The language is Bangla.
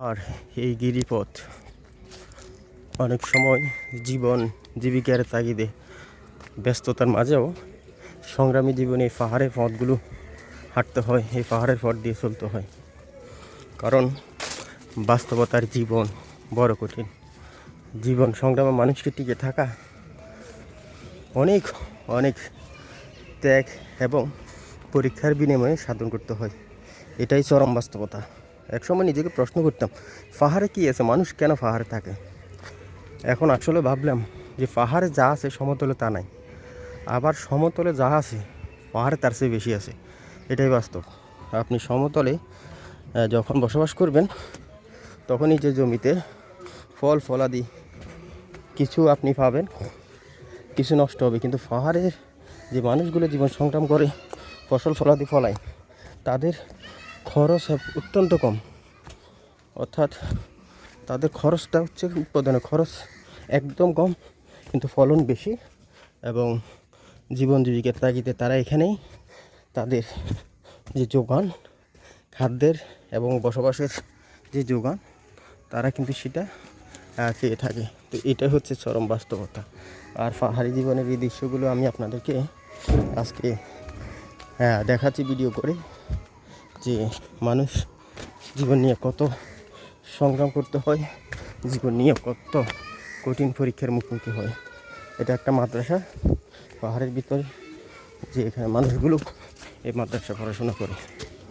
আর এই গিরিপথ অনেক সময় জীবন জীবিকার তাগিদে ব্যস্ততার মাঝেও সংগ্রামী জীবনে এই পাহাড়ের পথগুলো হাঁটতে হয়, এই পাহাড়ের পথ দিয়ে চলতে হয়। কারণ বাস্তবতার জীবন বড় কঠিন। জীবন সংগ্রামে মানুষকে টিকে থাকা অনেক অনেক ত্যাগ এবং পরীক্ষার বিনিময়ে সাধন করতে হয়। এটাই চরম বাস্তবতা। একসময় নিজেকে প্রশ্ন করতাম, পাহাড়ে কী আছে, মানুষ কেন পাহাড়ে থাকে? এখন আসলে ভাবলাম যে পাহাড়ে যা আছে সমতলে তা নাই, আবার সমতলে যা আছে পাহাড়ে তার চেয়ে বেশি আছে। এটাই বাস্তব। আপনি সমতলে যখন বসবাস করবেন তখনই যে জমিতে ফল ফলাদি কিছু আপনি পাবেন, কিছু নষ্ট হবে। কিন্তু পাহাড়ের যে মানুষগুলো জীবন সংগ্রাম করে ফসল ফলাদি ফলায়, তাদের খরচ অত্যন্ত কম। অর্থাৎ তাদের খরচটা হচ্ছে, উৎপাদনের খরচ একদম কম, কিন্তু ফলন বেশি। এবং জীবন জীবিকার তাগিদে তারা এখানেই তাদের যে যোগান, খাদ্যের এবং বসবাসের যে যোগান, তারা কিন্তু সেটা পেয়ে থাকে। তো এটাই হচ্ছে চরম বাস্তবতা। আর পাহাড়ি জীবনের এই দৃশ্যগুলো আমি আপনাদেরকে আজকে দেখাচ্ছি ভিডিও করে, যে মানুষ জীবন নিয়ে কত সংগ্রাম করতে হয়, জীবন নিয়ে কত কঠিন পরীক্ষার মুখোমুখি হয়। এটা একটা মাদ্রাসা পাহাড়ের ভিতরে, যে এখানে মানুষগুলো এই মাদ্রাসা পড়াশোনা করে।